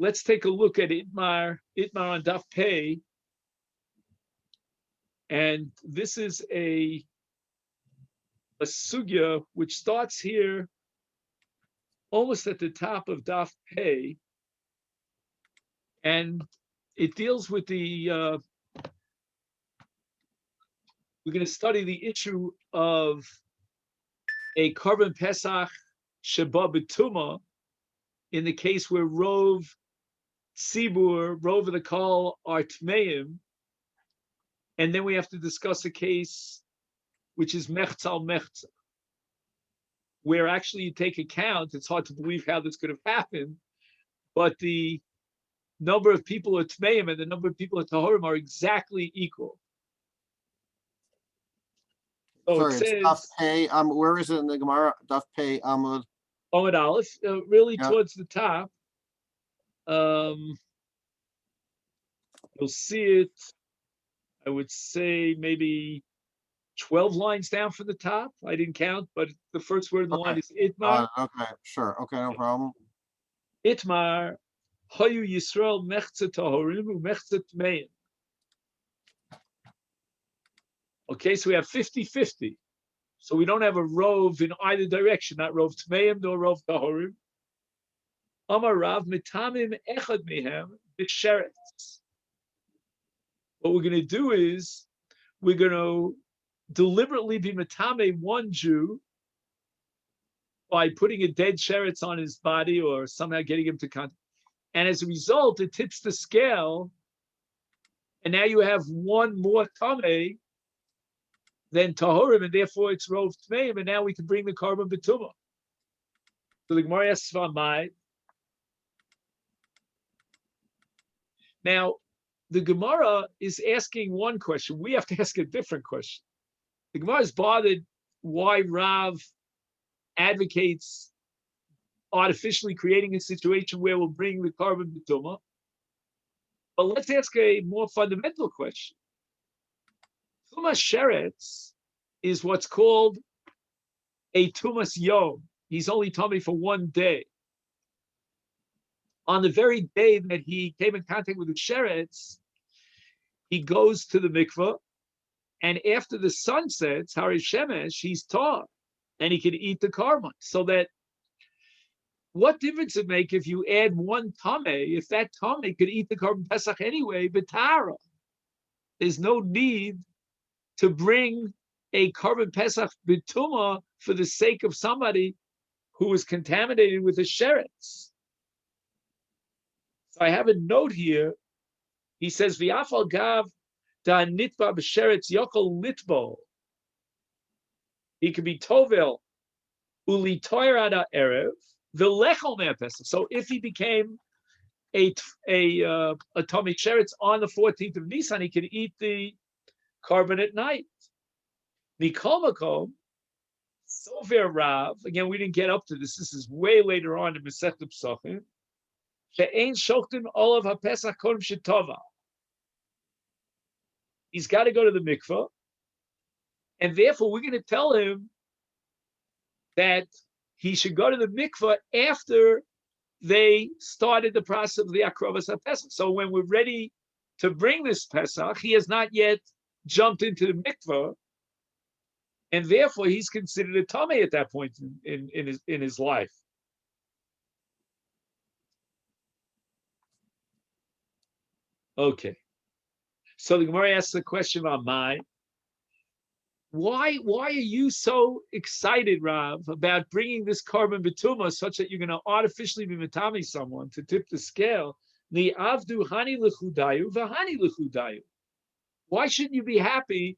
let's take a look at Itmar on Daf Pei. And this is a sugya which starts here almost at the top of Daf Pei. And it deals with we're going to study the issue of a Korban Pesach Sheba B'Tuma in the case where Rov Tzibur, Rov of the Kol are Tmeim. And then we have to discuss a case which is Mechza al Mechza, where actually you take account, it's hard to believe how this could have happened, but the number of people at Tmeim and the number of people at Tahorim are exactly equal. So sorry, it says, it's Daf Pei. Where is it in the Gemara? Daf Pei Amud. Amud Aleph, really towards the top. You'll see it, I would say maybe 12 lines down from the top. I didn't count, but the first word in the line is Itmar. Okay, sure. Okay, no problem. Itmar, Hayu Yisrael Mechza Tahorim Mechza Tmeim. Okay, so we have 50-50. So we don't have a rov in either direction, not rov Tmeim nor rov Tahorim. Amar Rav Mitamim Echad Mehem B'Sheretz. What we're going to do is we're going to deliberately be Matame one Jew by putting a dead sheretz on his body or somehow getting him to contact. And as a result, it tips the scale. And now you have one more Tamei than Tahorim, and therefore it's Rov Tmeim, and now we can bring the Korban B'Tumah. So the Gemara asks Tamei. Now, the Gemara is asking one question. We have to ask a different question. The Gemara is bothered why Rav advocates artificially creating a situation where we'll bring the Korban B'Tumah. But let's ask a more fundamental question. Tumas Sheretz is what's called a Tumas Yom. He's only Tamei for one day. On the very day that he came in contact with the Sheretz, he goes to the mikveh, and after the sun sets, Hari Shemesh, he's taught, and he can eat the korban. So that, what difference it make if you add one Tamei, if that Tamei could eat the korban Pesach anyway, B'Tara? There's no need to bring a korban Pesach B'Tumah for the sake of somebody who was contaminated with a sheretz. So I have a note here. He says, "V'afal gav da nitba b'sheretz yokol litbo." He could be tovel uli toirada erev v'lechol me'apesach. So if he became a Tamei sheretz on the 14th of Nisan, he could eat the korban at night. Mikol makom, sover Rav. Again, we didn't get up to this. This is way later on in Masechet Pesachim. She'ein shoktim olav haPesach kodem shetova. He's got to go to the mikveh, and therefore we're going to tell him that he should go to the mikveh after they started the process of the akrovas haPesach. So when we're ready to bring this Pesach, he has not yet jumped into the mikveh, and therefore he's considered a tamei at that point in his life. Okay, so the Gemara asks the question about why are you so excited, Rav, about bringing this korban b'tumah such that you're going to artificially be matami someone to tip the scale? Ni avdu hani lechudayu v'hani lechudayu. Why shouldn't you be happy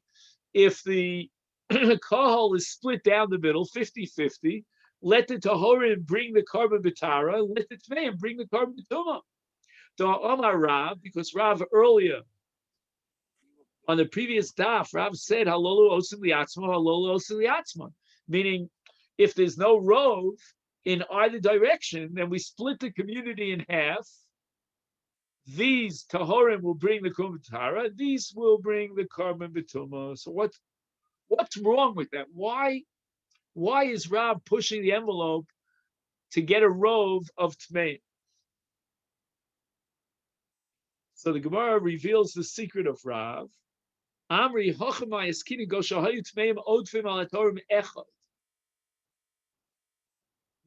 if the kahal is split down the middle, 50-50? Let the tahorim bring the korban b'tara, let the tmeim bring the korban b'tumah. So Omar Rav, because Rav earlier on the previous daf, Rav said halolu osim liatzma, halolu osim liatzma, meaning if there's no rov in either direction, then we split the community in half. These tahorim will bring the korban b'tara, these will bring the korban b'tumah. So what's wrong with that? Why is Rav pushing the envelope to get a rov of tmei? So the Gemara reveals the secret of Rav. Amri Hochamai Eskini Go Shahayu Tmeim Odfim Al Torim Echad.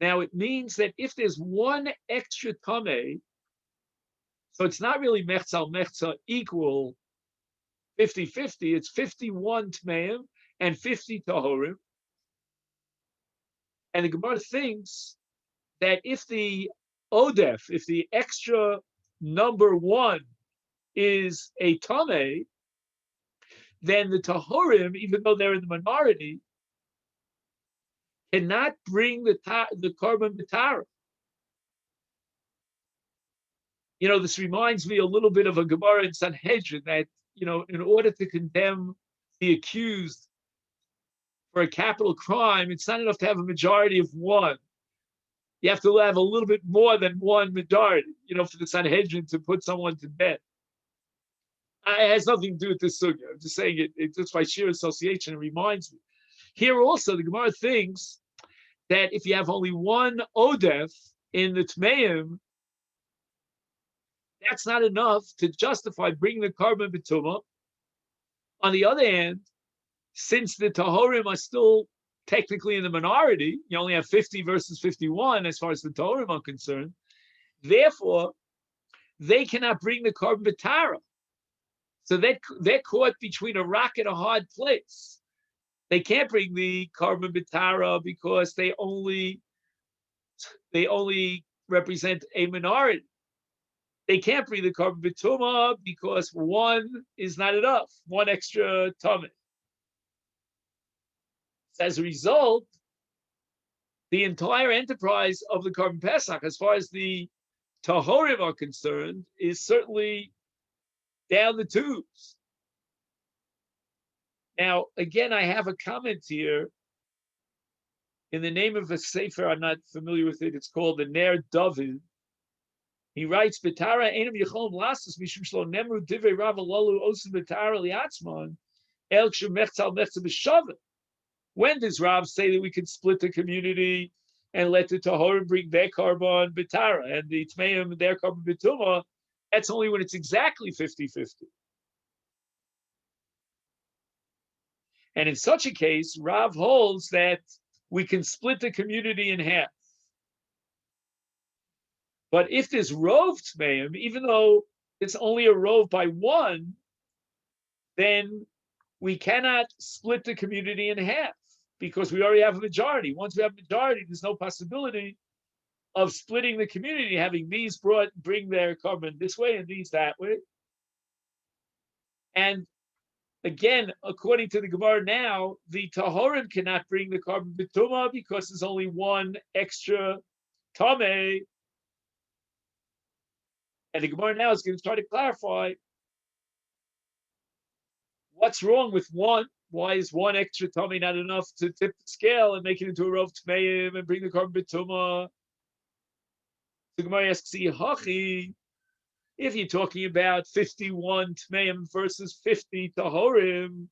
Now it means that if there's one extra Tamei, so it's not really Mechza Mechza equal 50-50, it's 51 Tmeim and 50 Tahorim. And the Gemara thinks that if the Odef, if the extra number one is a Tamei, then the Tahorim, even though they're in the minority, cannot bring the Korban B'tara. This reminds me a little bit of a Gemara in Sanhedrin that, in order to condemn the accused for a capital crime, it's not enough to have a majority of one. You have to have a little bit more than one majority, for the Sanhedrin to put someone to death. It has nothing to do with this sugya. I'm just saying it just by sheer association, it reminds me. Here also, the Gemara thinks that if you have only one Odef in the Tmeim, that's not enough to justify bringing the Korban B'tumah. On the other hand, since the Tahorim are still technically in the minority, you only have 50 versus 51 as far as the Tahorim are concerned, therefore, they cannot bring the Korban B'tara. So they're caught between a rock and a hard place. They can't bring the Korban B'tara because they only represent a minority. They can't bring the Korban B'tumah because one is not enough, one extra Tamei. So as a result, the entire enterprise of the Korban Pesach, as far as the Tahorim are concerned, is certainly down the tubes. Now, again, I have a comment here in the name of a sefer. I'm not familiar with it. It's called the Ner David. He writes, "Betara einam yicholem lasses mishum shlo nemru divrei Rav Alalu osim betara liatzman el shemechtzal mechza b'shavet." When does Rav say that we can split the community and let the Tahorim bring their Korban B'tara and the Tmeim their Korban B'tumah? That's only when it's exactly 50-50. And in such a case, Rav holds that we can split the community in half. But if there's rov Tmeim, even though it's only a rov by one, then we cannot split the community in half because we already have a majority. Once we have a majority, there's no possibility of splitting the community, having these bring their Korban this way and these that way. And again, according to the Gemara now, the Tahorim cannot bring the Korban B'tumah because there's only one extra Tamei. And the Gemara now is going to try to clarify what's wrong with one. Why is one extra Tamei not enough to tip the scale and make it into a rov Tmeim and bring the Korban B'tumah? The Gemara asks, if you're talking about 51 Tmeim versus 50 Tahorim,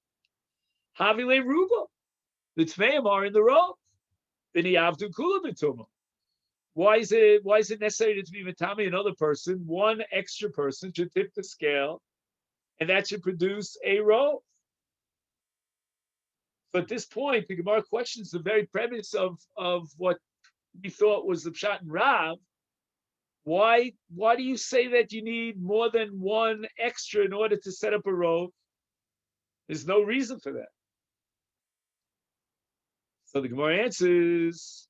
Havile Ruba, the Tmeim are in the rov. Then Avdu Kula B'tumah. Why is it necessary to be Matami another person? One extra person should tip the scale, and that should produce a rov. So at this point, the Gemara questions the very premise of what we thought was the Pshat and Rav. Why do you say that you need more than one extra in order to set up a rov? There's no reason for that. So the Gemara answers,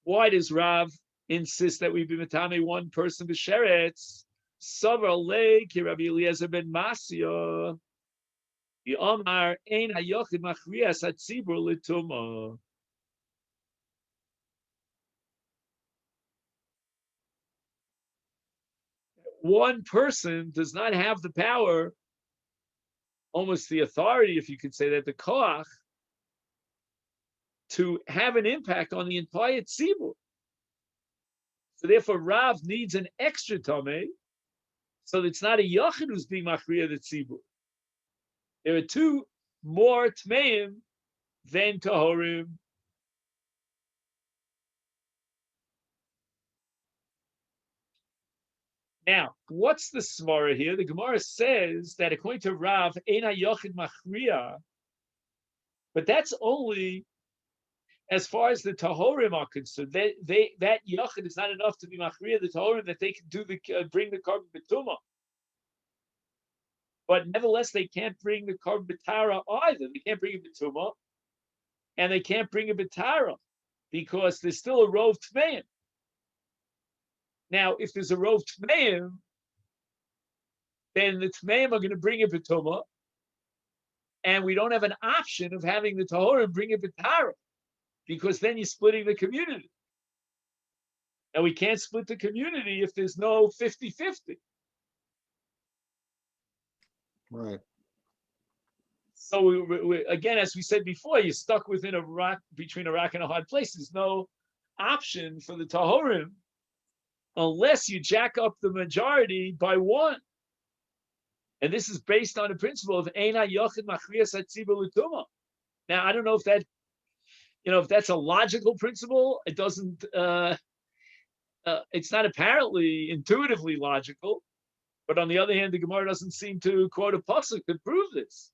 why does Rav insist that we be Matame one person b'sheretz? Savar le ki Rabbi Eliezer ben Masya. Yomar ein hayochid machrias hatzibur l'tumah. One person does not have the power, almost the authority, if you could say that, the koach, to have an impact on the entire tzibur. So therefore, Rav needs an extra tamei, so that it's not a yachid who's being machriya the tzibur. There are two more tmeim than tahorim. Now, what's the svara here? The Gemara says that according to Rav, Eina Yochid Machriya, but that's only as far as the Tahorim are concerned. That Yochid is not enough to be Machriya, the Tahorim, that they can do bring the Korban B'tumah. But nevertheless, they can't bring the Korban B'tara either. They can't bring a B'tumah, and they can't bring a B'tara, because there's still a Rov Tmeim. Now, if there's a Rov Tmeim, then the Tmeim are going to bring a B'tumah, and we don't have an option of having the Tahorim bring a B'tara, because then you're splitting the community. And we can't split the community if there's no 50-50. Right. So we, again, as we said before, you're stuck within a rock, between a rock and a hard place. There's no option for the Tahorim unless you jack up the majority by one. And this is based on the principle of Eina Yochid Machriyas HaTzibur L'Tumah. Now, I don't know if that, if that's a logical principle. It doesn't, it's not apparently intuitively logical. But on the other hand, the Gemara doesn't seem to quote a pasuk to prove this.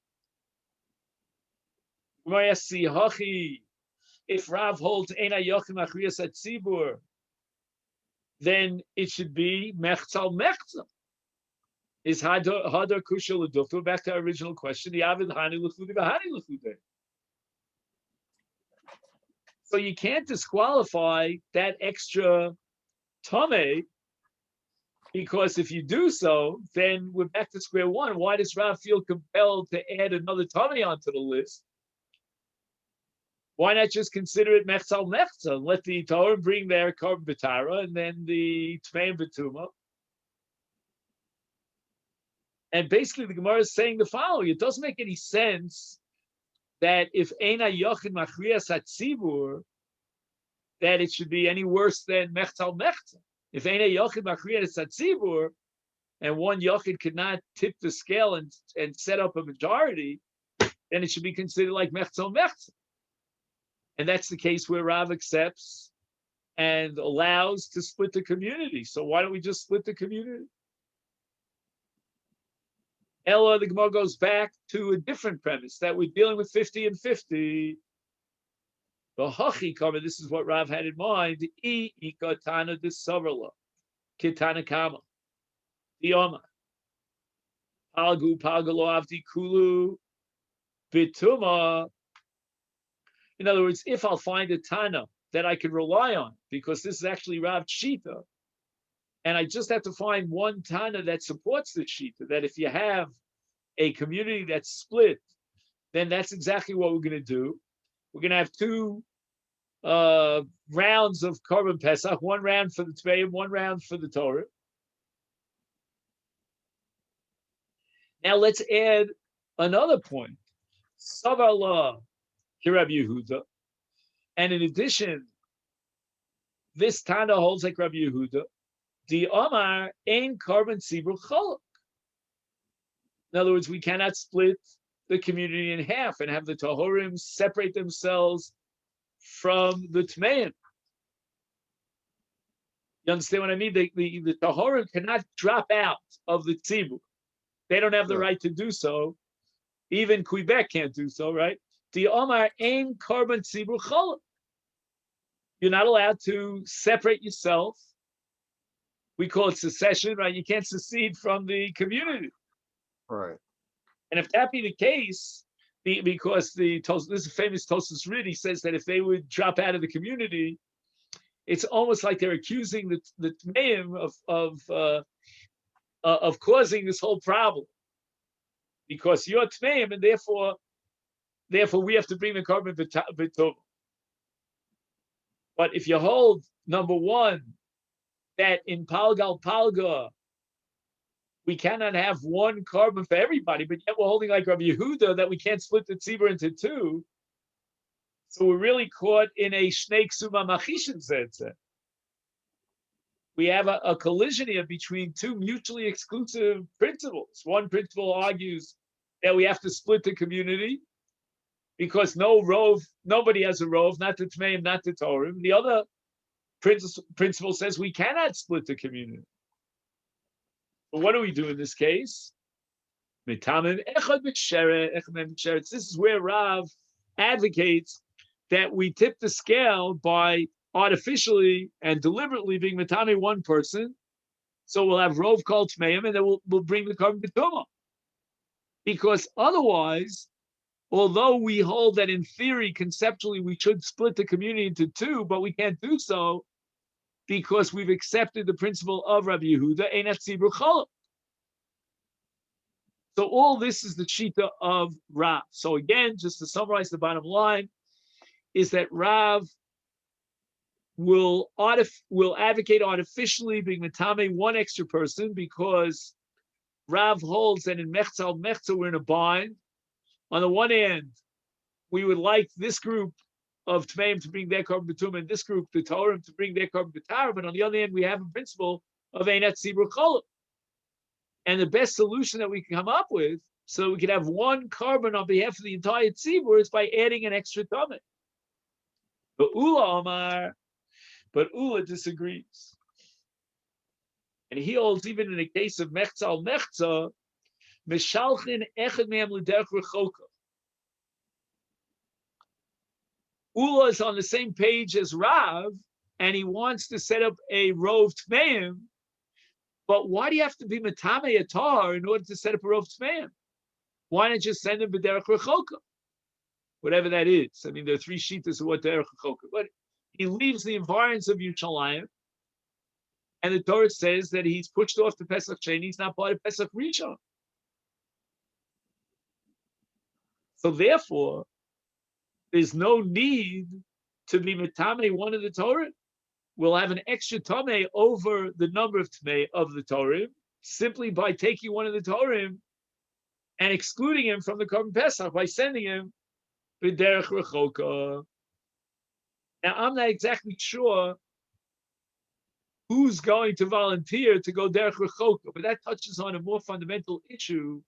Gemara asks, if Rav holds Eina Yochid Machriyas HaTzibur, then it should be Mechzal Mechzal. Is Hadar Kusha L'Duftu, back to our original question, the Avid Hani L'Chudei V'Hani L'Chudei. So you can't disqualify that extra Tamei, because if you do so, then we're back to square one. Why does Rav feel compelled to add another Tamei onto the list? Why not just consider it Mechzal Mechzal? Let the Torah bring their Korban B'tara and then the Tmeim B'tumah. And basically the Gemara is saying the following. It doesn't make any sense that if Eina Yochid Machriyas HaTzibur, that it should be any worse than Mechzal Mechzal. If Eina Yochid Machriyas HaTzibur, and one Yochid could not tip the scale and set up a majority, then it should be considered like Mechzal Mechzal. And that's the case where Rav accepts and allows to split the community. So why don't we just split the community? Ella, the Gemara goes back to a different premise, that we're dealing with 50 and 50. The Hachi Kama, this is what Rav had in mind, I Ikatana de Savarla, Kitana Kama, the Oma, Palgu, Palgalo Avdi Kulu, Bituma. In other words, if I'll find a Tana that I can rely on, because this is actually Rav Shita, and I just have to find one Tana that supports the Shita, that if you have a community that's split, then that's exactly what we're going to do. We're going to have two rounds of Korban Pesach, one round for the Tmeim, one round for the Torah. Now let's add another point. Savala Rabbi Yehuda. And in addition, this Tana holds like Rabbi Yehuda. The Omar ein Korban Tzibur Chalak. In other words, we cannot split the community in half and have the Tahorim separate themselves from the Tmeim. You understand what I mean? The Tahorim cannot drop out of the Tzibur. They don't have the right to do so. Even Quebec can't do so, right? The Omar ein Korban Tzibur Chalak. You're not allowed to separate yourself. We call it secession, right? You can't secede from the community. Right. And if that be the case, because this is a famous Tosfos Rid, he says that if they would drop out of the community, it's almost like they're accusing the Tmeim of causing this whole problem. Because you're Tmeim, and therefore we have to bring the Korban B'tumah. But if you hold, number one, that in Palgal Palga, we cannot have one Korban for everybody, but yet we're holding like Rabbi Yehuda that we can't split the Tzibur into two. So we're really caught in a Shnei Ksuma Machishin Zetze. We have a collision here between two mutually exclusive principles. One principle argues that we have to split the community because nobody has a rov, not the Tmeim, not the Torim. The other principle says we cannot split the community. But what do we do in this case? This is where Rav advocates that we tip the scale by artificially and deliberately being Matame one person. So we'll have Rov called Tmeim, and then we'll bring the Korban B'tumah. Because otherwise, although we hold that in theory, conceptually, we should split the community into two, but we can't do so because we've accepted the principle of Rabbi Yehuda, Einat Tzibur Cholov. So all this is the Shita of Rav. So again, just to summarize the bottom line, is that Rav will advocate artificially being Matame one extra person because Rav holds that in Mechza we're in a bind. On the one hand, we would like this group of Tmeim to bring their Korban B'tumah and this group, the Torah, to bring their Korban B'tara, but on the other hand, we have a principle of Einat Tzibur Cholov. And the best solution that we can come up with, so we could have one carbon on behalf of the entire tzibur, is by adding an extra tamei. But Ula disagrees, and he holds even in the case of mechza al mechza, mishalchin echad me'am l'derech rechoka. Ula is on the same page as Rav, and he wants to set up a rov tmeim. But why do you have to be Matame Atar in order to set up a Rov Tmeim? Why not just send him B'derech Rechoka? Whatever that is. I mean, there are three shitas of what Derech Rechoka. But he leaves the environs of Yerushalayim, and the Torah says that he's pushed off to Pesach Sheni, he's not part of Pesach Rishon. So therefore, there's no need to be Matame one of the Torah. We'll have an extra Tamei over the number of Tamei of the Torah simply by taking one of the Torah and excluding him from the Korban Pesach by sending him B'derech Rechoka. Now, I'm not exactly sure who's going to volunteer to go Derech Rechoka, but that touches on a more fundamental issue.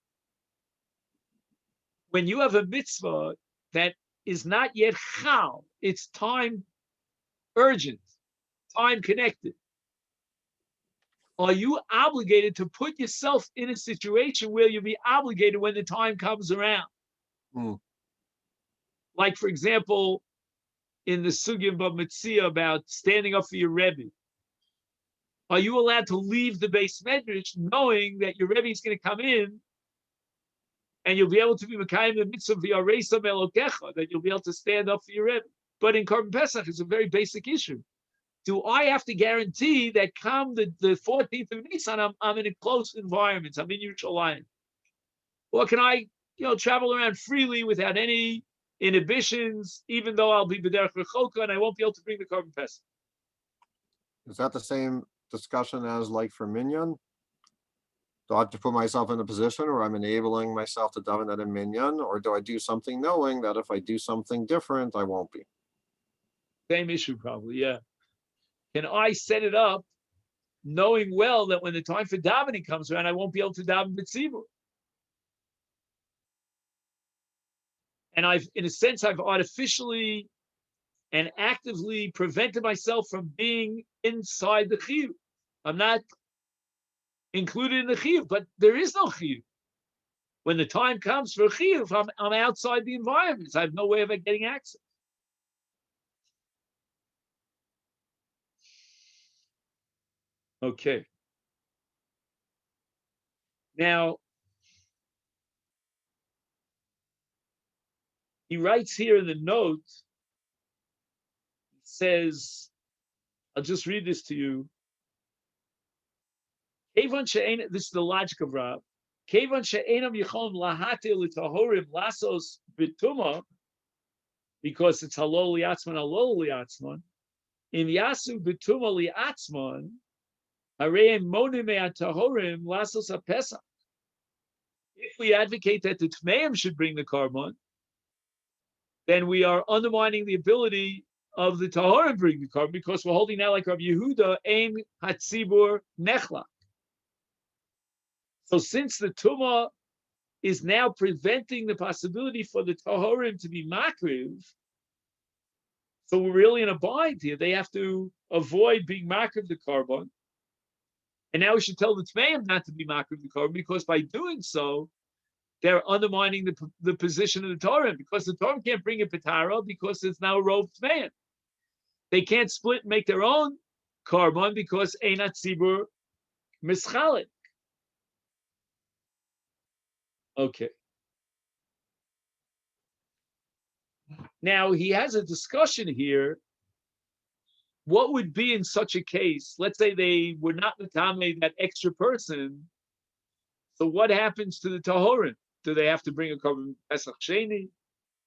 When you have a mitzvah that is not yet chal, it's time urgent, time connected. Are you obligated to put yourself in a situation where you'll be obligated when the time comes around? Like, for example, in the Sugya B'Metzia about standing up for your Rebbe. Are you allowed to leave the Beis Medrash knowing that your Rebbe is going to come in and you'll be able to be Mekayim the mitzvah v'yareisa me'elokecha, that you'll be able to stand up for your Rebbe? But in Korban Pesach, it's a very basic issue. Do I have to guarantee that come the 14th of Nisan, I'm in a close environment, I'm in Yerushalayim? Or can I, travel around freely without any inhibitions, even though I'll be B'derech Rechoka and I won't be able to bring the Korban Pesach? Is that the same discussion as like for Minyan? Do I have to put myself in a position where I'm enabling myself to daven at a Minyan, or do I do something knowing that if I do something different, I won't be? Same issue, probably, yeah. Can I set it up knowing well that when the time for davening comes around, I won't be able to daven b'tzibur? And in a sense, I've artificially and actively prevented myself from being inside the chiyuv. I'm not included in the chiyuv, but there is no chiyuv. When the time comes for a chiyuv, I'm outside the environment. I have no way of getting access. Okay. Now, he writes here in the note, it says, I'll just read this to you. This is the logic of Rav. Because it's halol liatzman, in yasu betuma liatzman, if we advocate that the Tmeim should bring the Karban, then we are undermining the ability of the Tahorim to bring the Karban, because we're holding now like Rabbi Yehuda, Ein Hatzibur Nechla. So since the Tumah is now preventing the possibility for the Tahorim to be Makriv, so we're really in a bind here. They have to avoid being Makriv the Karban. And now we should tell the Tmeim not to be makriv the korban, because by doing so, they're undermining the position of the Torah, because the Torah can't bring a Petara because it's now a rove Tmeim. They can't split and make their own korban because Einat Tzibur Mischalik. Okay. Now he has a discussion here. What would be in such a case? Let's say they were not the Tamei, that extra person. So what happens to the Tahorim? Do they have to bring a korban Pesach Sheni?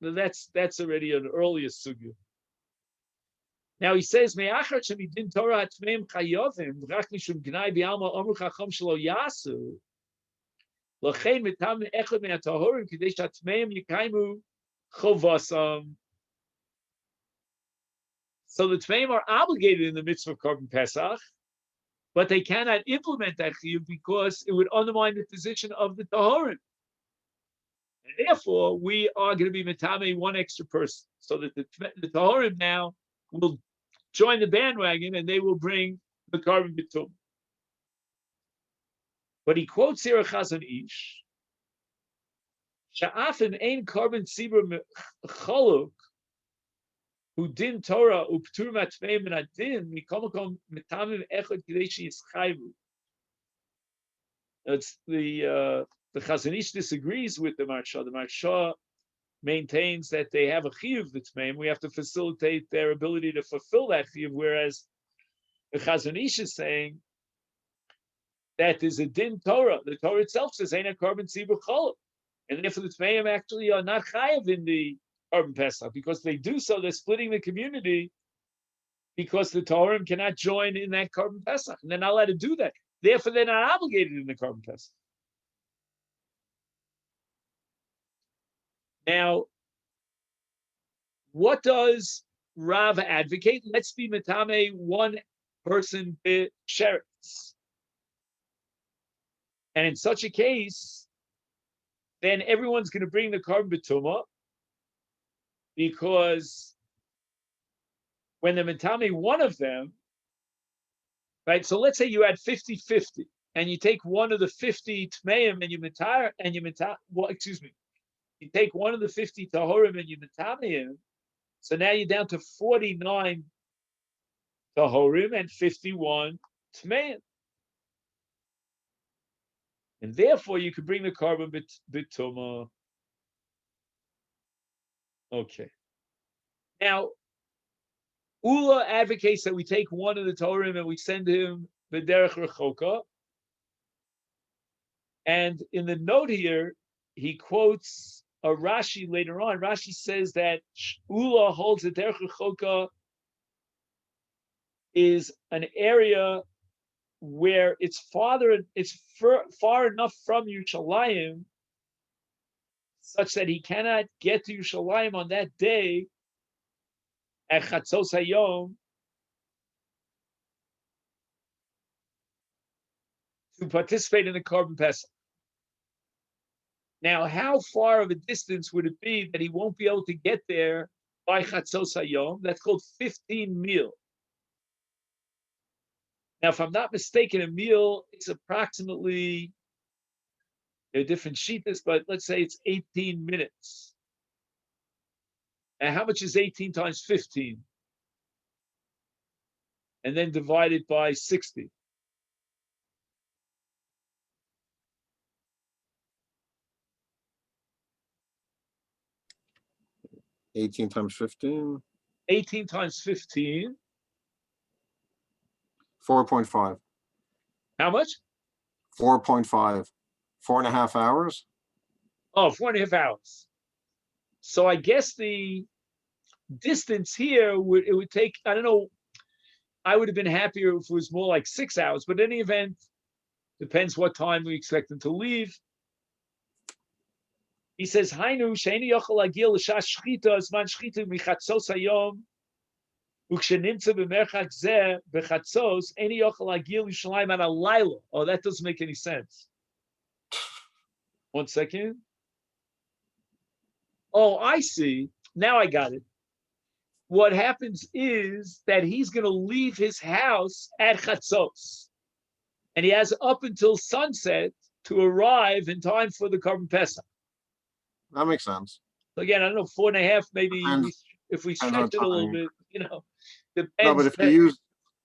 No, that's already an earlier sugya. Now he says, "Me'achar shemidin Torah hatmeim chayovim v'rach mishum gnai b'alma amru chacham shelo yasu l'chein mitam echad me'atahorim k'dei shatmeim yikaimu chovasam." So the Tmeim are obligated in the mitzvah of korban Pesach, but they cannot implement that chiyuv because it would undermine the position of the Tahorim. And therefore, we are going to be metame one extra person, so that the Tahorim now will join the bandwagon and they will bring the korban bitum. But he quotes here a Chazon Ish, "Sha'afim ein korban tzibur chaluk, who din Torah uptur matmeim and adin mikomakom metamim echad kidei sheyischayvu." It's the Chazon Ish disagrees with the Marsha. The Marsha maintains that they have a chiyuv, the Tmeim. We have to facilitate their ability to fulfill that chiyuv, whereas the Chazon Ish is saying that there's a din Torah. The Torah itself says, "Ein korban tzibur chaluk," and therefore the Tmeim actually are not chayav in the korban Pesach, because if they do so, they're splitting the community, because the Torah cannot join in that korban Pesach, and they're not allowed to do that. Therefore, they're not obligated in the korban Pesach. Now, what does Rav advocate? Let's be metame one person b'sheretz. And in such a case, then everyone's going to bring the korban b'tumah, because when they're metame one of them, right? So let's say you had 50-50, and you take one of the 50 tmeim and you you take one of the 50 tahorim and you metame, so now you're down to 49 tahorim and 51 tmeim. And therefore, you could bring the korban b'tumah. Okay. Now, Ula advocates that we take one of the Torim and we send him b'derech rechoka. And in the note here, he quotes a Rashi later on. Rashi says that Ula holds that derech rechoka is an area where it's far enough from Yerushalayim such that he cannot get to Yerushalayim on that day at Chatzos Hayom to participate in the korban Pesach. Now, how far of a distance would it be that he won't be able to get there by Chatzos Hayom? That's called 15 mil. Now, if I'm not mistaken, a meal is approximately, there are different sheetas, but let's say it's 18 minutes. And how much is 18 times 15? And then divided by 60. $18 times 15. 18 times 15. 4.5. How much? 4.5. 4.5 hours. Oh, 4.5 hours. So I guess the distance here would take, I don't know, I would have been happier if it was more like 6 hours, but in any event, depends what time we expect them to leave. He says, Hainu she'eni yochel hagil l'shas shchita zman shchita michatzos hayom ukshenimtza b'merchak zeh b'chatzos eni yochel hagil Yerushalayim ad halayla. Oh, that doesn't make any sense. 1 second. Oh, I see. Now I got it. What happens is that he's going to leave his house at Chatzos. and he has up until sunset to arrive in time for the Korban Pesach. That makes sense. So again, I don't know, 4.5, maybe if we Depends on stretch it a little time. bit, No, depends. but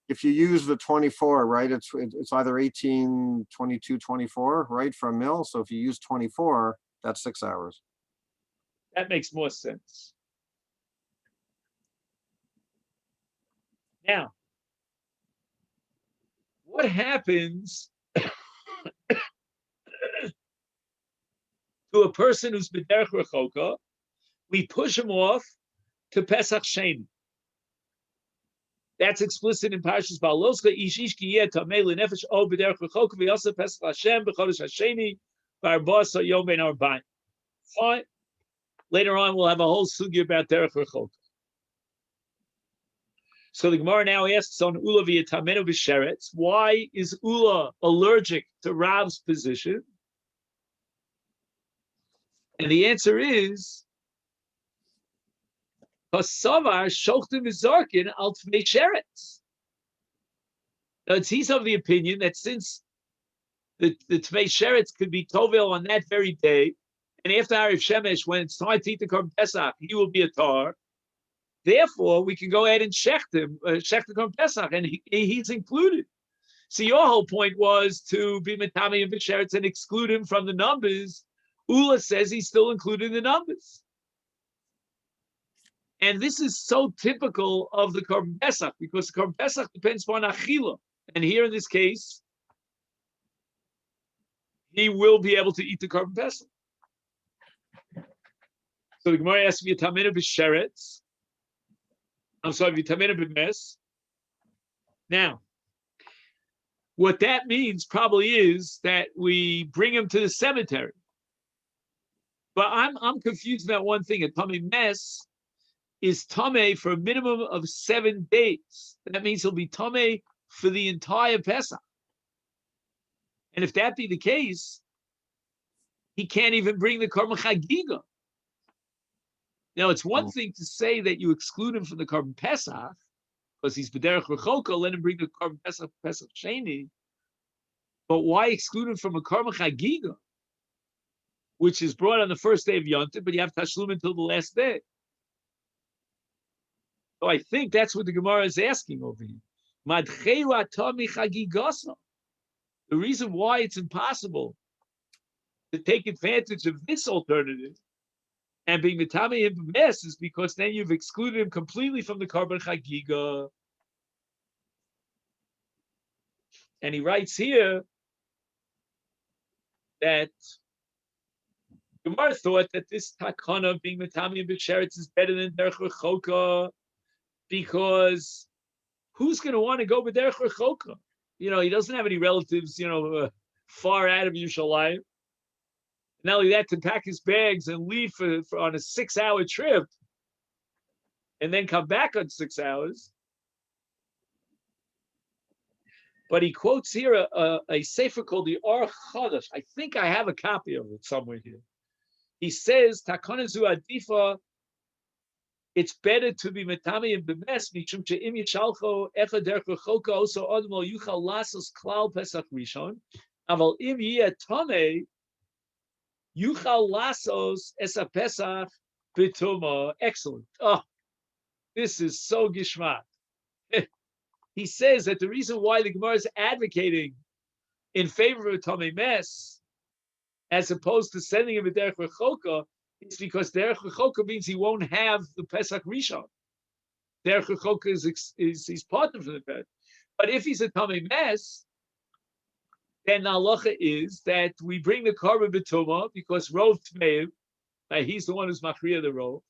if you use the 24, right, it's either 18, 22, 24, right, from mill. So if you use 24, that's 6 hours. That makes more sense. Now, what happens to a person who's b'derech rechoka? We push him off to Pesach Sheni. That's explicit in Parshas Baaloscha. Ish ish ki yeh tamei lenefesh o b'derech rechoka v'yasa Pesach Hashem b'chodesh Hasheni v'arba'asa yom ben arba'in. Fine. Later on, we'll have a whole sugya about derech rechoka. So the Gemara now asks on Ula via Tamenu b'sheretz, why is Ula allergic to Rav's position? And the answer is, Pasavar shochtim v'zarkin al tmei sheretz. Now, he's of the opinion that since the tmei sheretz could be tovel on that very day, and after Ariv Shemesh, when it's time to eat the Korban Pesach, he will be a tar. Therefore, we can go ahead and shecht the Korban Pesach, and he's included. So your whole point was to be Matami and B'Sheretz and exclude him from the numbers. Ula says he's still included in the numbers. And this is so typical of the Korban Pesach, because the Korban Pesach depends upon Achila. And here in this case, he will be able to eat the Korban Pesach. So the Gemara asks V'yatamina b'sheretz. I'm sorry, V'yatamina b'mes. Now, what that means probably is that we bring him to the cemetery. But I'm confused about one thing. A Tamei mes is Tamei for a minimum of 7 days. That means he'll be Tamei for the entire Pesach. And if that be the case, he can't even bring the Korban Chagiga. Now, it's one thing to say that you exclude him from the Korban Pesach, because he's B'derech Rechoka, let him bring the Korban Pesach, Pesach Sheni. But why exclude him from a Korban Chagiga, which is brought on the first day of Yontif, but you have Tashlum until the last day? So I think that's what the Gemara is asking over here. The reason why it's impossible to take advantage of this alternative and being Mitame and B'mes is because then you've excluded him completely from the Korban Chagiga. And he writes here that Gemara thought that this takana of being Mitame and B'sheretz is better than Derech Rechoka, because who's going to want to go with Derech Rechoka? He doesn't have any relatives, far out of Yerushalayim. Not only that, to pack his bags and leave for on a 6-hour trip and then come back on 6 hours. But he quotes here a sefer called the Or Chadash. I think I have a copy of it somewhere here. He says, Takana zu adifa, it's better to be metami and b'mes, mishum she'im yishalcho echa derech rechoka also odmo yuchal lasos klal pesach rishon, aval im yeh tamei yuchal lasos esa pesach b'tuma. Excellent. Oh, this is so gishmak. He says that the reason why the Gemara is advocating in favor of Tamei mes, as opposed to sending him a derech rechoka, is because derech rechoka means he won't have the Pesach Rishon. Derech rechoka is his partner for the Pesach. But if he's a Tamei mes, then the halacha is that we bring the Korban B'tuma because Rov Tmeim, he's the one who's machriya the Rov,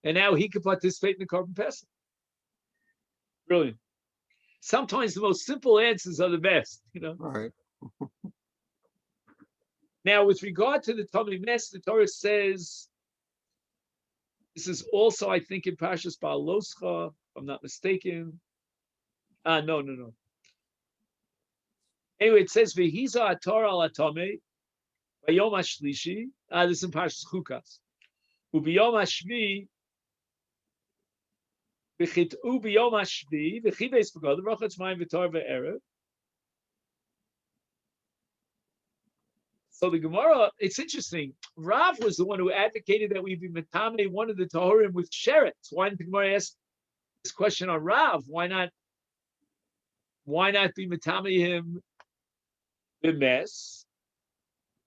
and now he can participate in the Korban Pesach. Brilliant. Sometimes the most simple answers are the best, Right. Now, with regard to the Tamei mes, the Torah says, this is also, I think, in Parshas Baaloscha, if I'm not mistaken. No. Anyway, it says, V'hiza atar al atamei, v'yom hashlishi, this is in Parshas Chukas, u'b'yom hashvi, v'chit'u b'yom hashvi, v'chives b'god, v'rochatz mayim v'tor v'erev, So the Gemara, it's interesting. Rav was the one who advocated that we be metame one of the tahorim with sheretz. Why didn't the Gemara ask this question on Rav? Why not be metame him b'mes?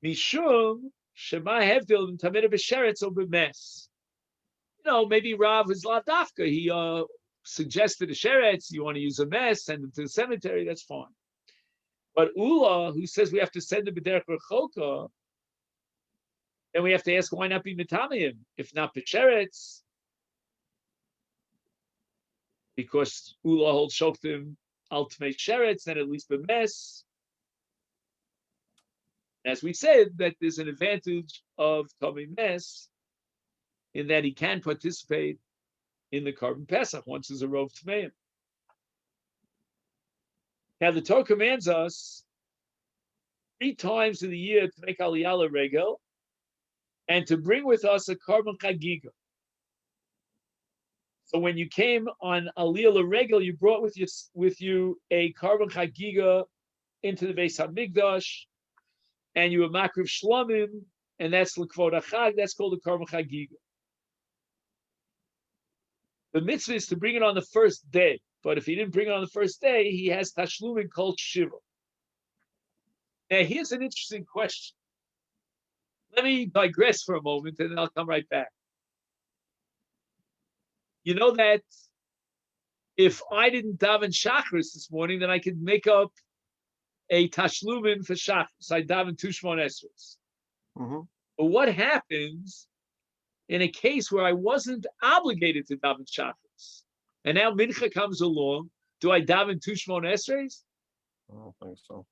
Mishum shema hevdil tamei b'sheretz or b'mes. Maybe Rav is lavdafka. He suggested a sheretz. You want to use a mess, send him to the cemetery. That's fine. But Ula, who says we have to send him b'derech rechoka, then we have to ask why not be metamim? If not b'sheretz, because Ula holds shoftim ultimate sheretz, then at least b'mes. As we said, that there's an advantage of Tamei mes in that he can participate in the Korban Pesach once there's a rov Tameim. Now the Torah commands us 3 times in the year to make Aliyah Regel and to bring with us a Korban Chagiga. So when you came on Aliyah Regel, you brought with you a Korban Chagiga into the Beis Hamikdash, and you were Makriv Shlomim, and that's L'Kvod HaChag, that's called the Korban Chagiga. The mitzvah is to bring it on the first day, but if he didn't bring it on the first day, he has Tashlumin called Shiva. Now here's an interesting question. Let me digress for a moment, and then I'll come right back. You know that if I didn't daven Shachris this morning, then I could make up a Tashlumin for Shachris. I daven 2 Shmon Esrei. But what happens in a case where I wasn't obligated to daven Shachris, and now Mincha comes along? Do I daven 2 Shmon Esrei? I don't think so.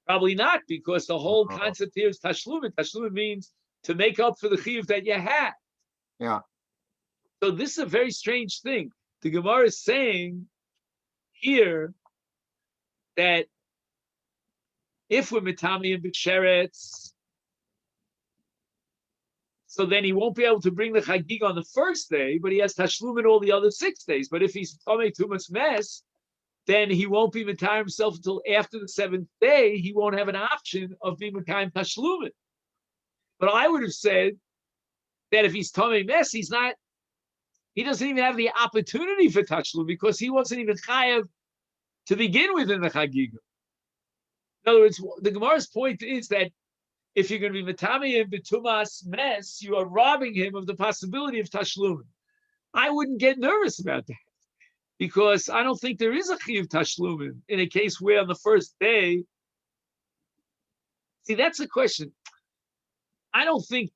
Probably not, because the whole concept here is Tashlumin. Tashlumin means to make up for the chiyuv that you had. Yeah. So this is a very strange thing. The Gemara is saying here that if we're metami and b'sheretz, so then he won't be able to bring the chagig on the first day, but he has tashlumin all the other 6 days. But if he's tamei tumas mes, then he won't be metayim himself until after the 7th day. He won't have an option of being metayim tashlumin. But I would have said that if he's tamei mes, he doesn't even have the opportunity for tashlum because he wasn't even chayav to begin with in the chagiga. In other words, the Gemara's point is that if you're going to be metami and b'tumas mes, you are robbing him of the possibility of tashlumin. I wouldn't get nervous about that because I don't think there is a chiyuv tashlumin in a case where on the first day. See, that's the question. I don't think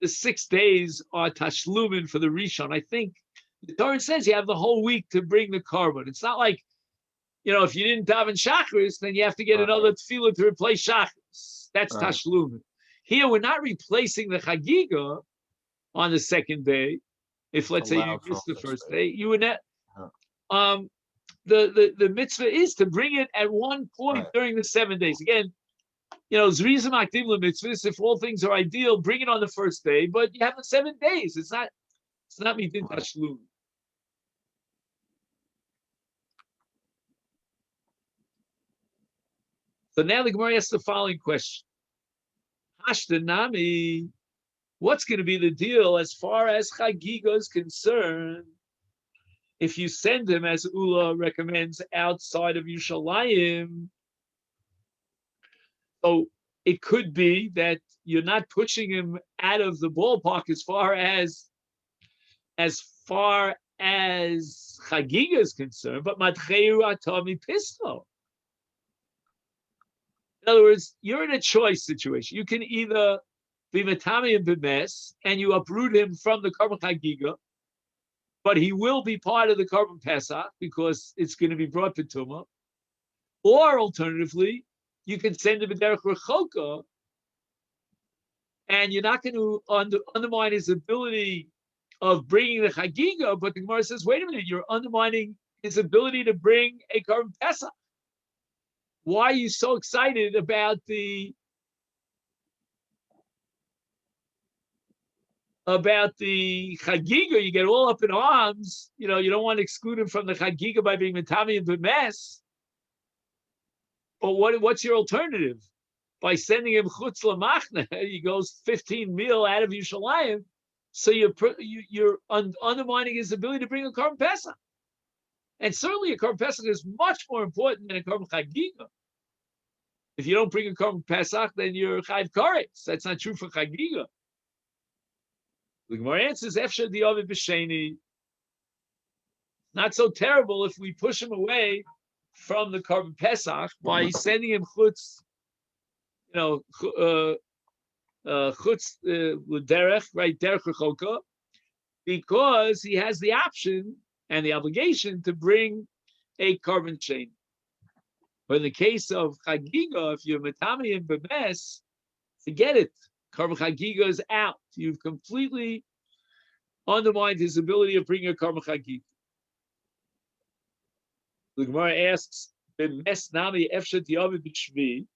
the 6 days are tashlumin for the Rishon. I think the Torah says you have the whole week to bring the korban. It's not like, if you didn't daven Shachris, then you have to get another tefillah to replace Shachris. That's tashlumin. Here, we're not replacing the chagiga on the 2nd day. If, let's say, you missed the first day, you would not. The mitzvah is to bring it at one point during the 7 days. Again, Zrizim Akdim mitzvahs, if all things are ideal, bring it on the first day, but you have the 7 days. It's not midin tashlum. So now the Gemara asks the following question. Hashtanami, what's going to be the deal as far as Chagiga is concerned? If you send him, as Ula recommends, outside of Yerushalayim, so it could be that you're not pushing him out of the ballpark as far as Chagiga is concerned, but Madcheu Atami Pislo. In other words, you're in a choice situation. You can either be Matami and B'mes, and you uproot him from the Korban Chagiga, but he will be part of the Korban Pesach because it's going to be brought to Tumah. Or alternatively, you can send him a derech rechoka, and you're not going to undermine his ability of bringing the Chagiga, but the Gemara says, wait a minute, you're undermining his ability to bring a Korban Pesach. Why are you so excited about the Chagiga? You get all up in arms. You don't want to exclude him from the Chagiga by being Matami and B'mes. But what's your alternative? by sending him chutz lamachne. He goes 15 mil out of Yerushalayim, so you're undermining his ability to bring a Korban Pesach. And certainly a Korban Pesach is much more important than a Korban Chagiga. If you don't bring a Korban Pesach, then you're Chayv Karetz. That's not true for Chagiga. The Gemara answers, Efshar di'avid b'sheni. Not so terrible if we push him away from the Korban Pesach by sending him chutz, chutz l'derech, right, derech rechoka, because he has the option and the obligation to bring a Korban chain. But in the case of Chagiga, if you're Matami and Bemes, forget it. Korban Chagiga is out. You've completely undermined his ability of bringing a Korban Chagiga. The Gemara asks, Bemes nami efshet yavid b'shvi.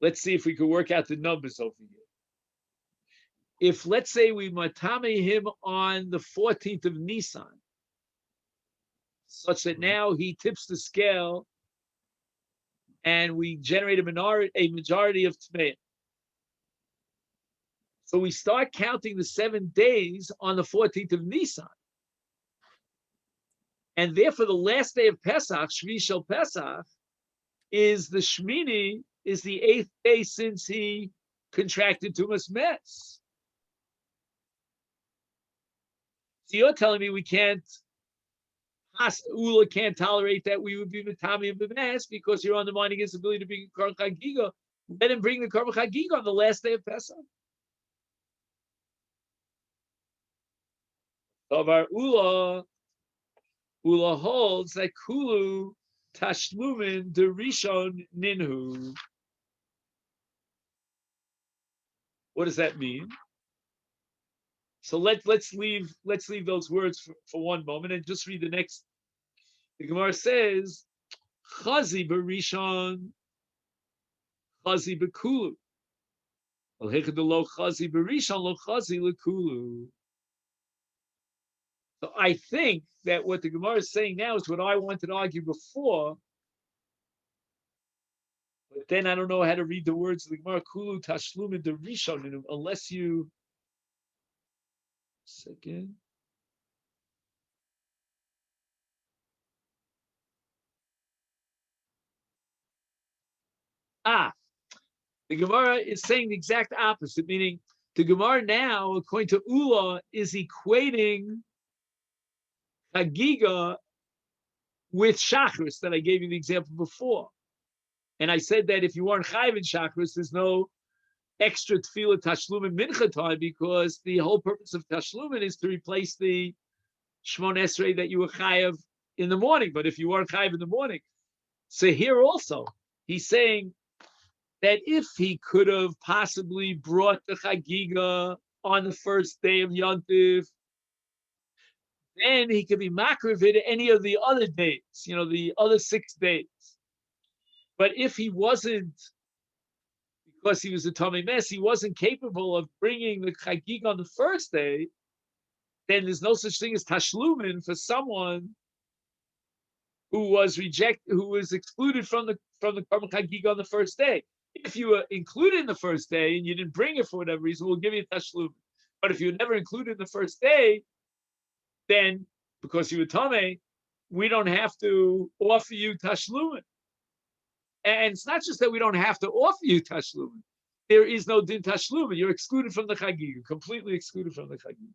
Let's see if we can work out the numbers over here. If, let's say, we matame him on the 14th of Nisan, such that now he tips the scale and we generate a majority of Tamei. So we start counting the 7 days on the 14th of Nisan. And therefore, the last day of Pesach, Shvi Shel Pesach, is the Shmini, is the 8th day since he contracted Tumas Mes. So you're telling me we can't, Ula can't tolerate that we would be Matami and Bemes because you're undermining his ability to bring Korban Chagiga. Let him bring the Korban Chagiga on the last day of Pesach. Of our Ula holds that Kulu Tashlumin Derishon Ninhu. What does that mean? So let's leave those words for one moment and just read the next. The Gemara says, Chazi Berishon, Chazi Bekulu. Lo Chazi Berishon, lo Chazi Lekulu. So I think that what the Gemara is saying now is what I wanted to argue before, but then I don't know how to read the words of the Gemara. Kulu Tashlumin Derishon, unless you. Second. The Gemara is saying the exact opposite, meaning the Gemara now, according to Ula, is equating Chagiga with Shachris that I gave you the example before. And I said that if you weren't Chayiv in Shachris, there's no extra Tefillah Tashlumin Mincha time because the whole purpose of Tashlumin is to replace the Shmon Esrei that you were Chayiv in the morning. But if you weren't Chayiv in the morning, so here also, he's saying that if he could have possibly brought the Chagiga on the first day of Yontif, then he could be makrivid any of the other days, the other 6 days. But if he wasn't, because he was a Tamei Mes, he wasn't capable of bringing the Chagiga on the first day, then there's no such thing as Tashlumin for someone who was excluded from the Korban Chagiga on the first day. If you were included in the first day and you didn't bring it for whatever reason, we'll give you a Tashlumin. But if you were never included in the first day, then because you were Tamei, we don't have to offer you Tashlumin. And it's not just that we don't have to offer you Tashlumin. There is no din Tashlumin. You're excluded from the Chagiga, completely excluded from the Chagiga.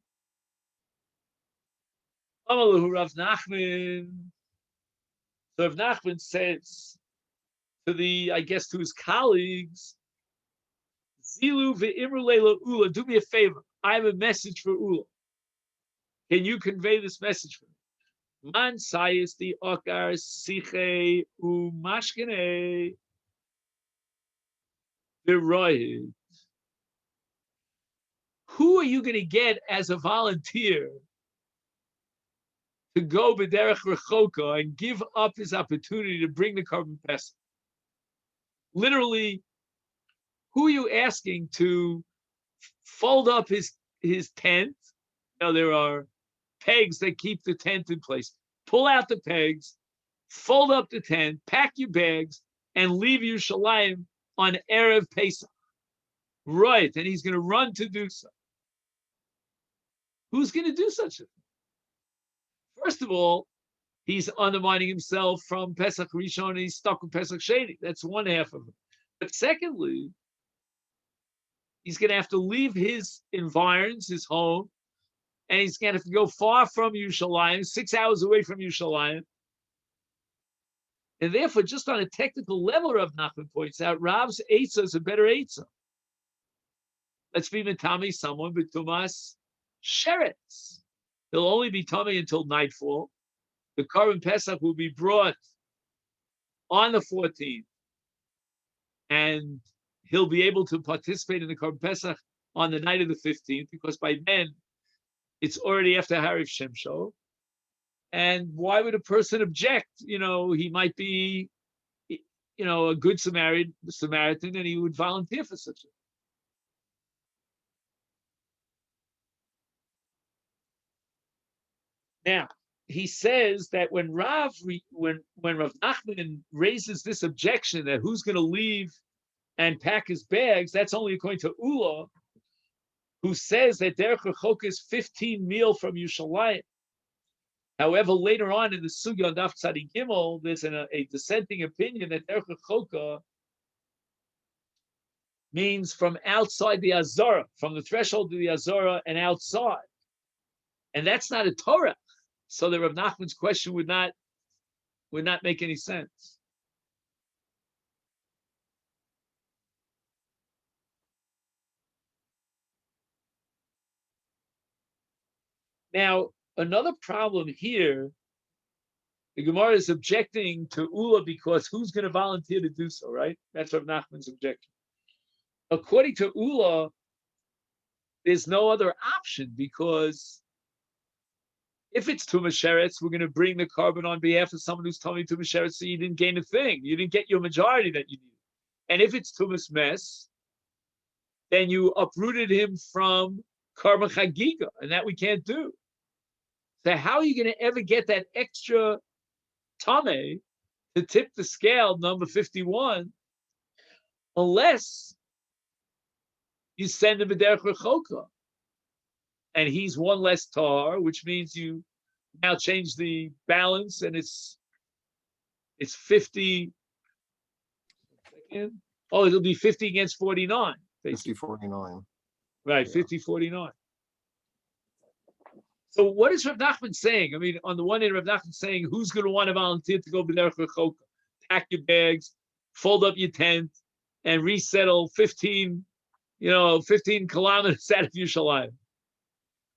Amalahu Rav Nachman. So Rav Nachman says to to his colleagues, Zilu ve'imru leila Ula, do me a favor. I have a message for Ula. Can you convey this message for me? Man sayis the okar siche umashkene v'roid. Who are you going to get as a volunteer to go b'derech rechoka and give up his opportunity to bring the Korban Pesach? Literally, who are you asking to fold up his tent? There are pegs that keep the tent in place. Pull out the pegs fold up the tent, pack your bags, and leave Yerushalayim on Erev Pesach. Right, and he's going to run to do so. Who's going to do such a thing? First of all, he's undermining himself from Pesach Rishon, and he's stuck with Pesach Sheni. That's one half of it. But secondly, he's going to have to leave his environs, his home, and he's going to have to go far from Yerushalayim, 6 hours away from Yerushalayim. And therefore, just on a technical level, Rav Nachman points out, Rav's Eitzah is a better Eitzah. Let's be Tamei someone, but Tumas Sheretz. He'll only be Tamei until nightfall. The Korban Pesach will be brought on the 14th, and he'll be able to participate in the Korban Pesach on the night of the 15th, because by then it's already after Hariv Shemsho. And why would a person object? He might be, a good Samaritan, and he would volunteer for such a. Now, he says that when Rav Nachman raises this objection that who's going to leave and pack his bags, that's only according to Ula, who says that Derech Rechok is 15 mil from Yerushalayim. However, later on in the Sugya on Daf Tzadi Gimel, there's a dissenting opinion that Derech Rechok means from outside the Azara, from the threshold of the Azara and outside. And that's not a Torah. So the Rav Nachman's question would not make any sense. Now, another problem here, the Gemara is objecting to Ula because who's going to volunteer to do so, right? That's Rav Nachman's objection. According to Ula, there's no other option, because if it's Tumas Sheretz, we're going to bring the carbon on behalf of someone who's telling Tumas Sheretz, so you didn't gain a thing. You didn't get your majority that you needed. And if it's Tumas Mes, then you uprooted him from Carbon Chagiga, and that we can't do. So how are you going to ever get that extra Tamei to tip the scale, number 51, unless you send him a Derech Rechoka? And he's one less tar, which means you now change the balance, and it's 50. Oh, it'll be 50 against 49. 50-49. Right, yeah. 50-49. So what is Rav Nachman saying? I mean, on the one hand, Rav Nachman saying, who's going to want to volunteer to go b'derech rechoka? Pack your bags, fold up your tent, and resettle 15 kilometers out of Yerushalayim.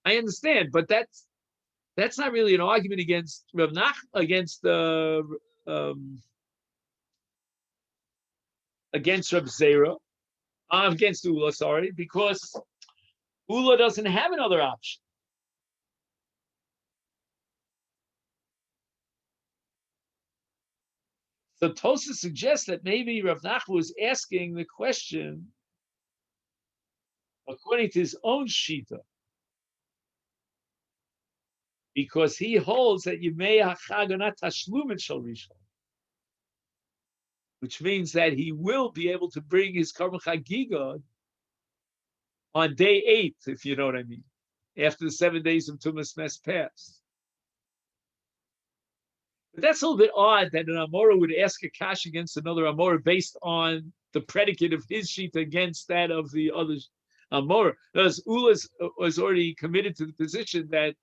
I understand, but that's not really an argument against Rav Nachman, against Rav Zera, against Ula, sorry, because Ula doesn't have another option. So Tosa suggests that maybe Rav Nachman was asking the question according to his own shita, because he holds that Yimei HaChag are not tashlumin shel Rishon, which means that he will be able to bring his Karban Chagiga on day 8, if you know what I mean, after the 7 days of Tumas Mes passed. But that's a little bit odd that an Amora would ask a kash against another Amora based on the predicate of his sheet against that of the other Amora. Because Ula was already committed to the position that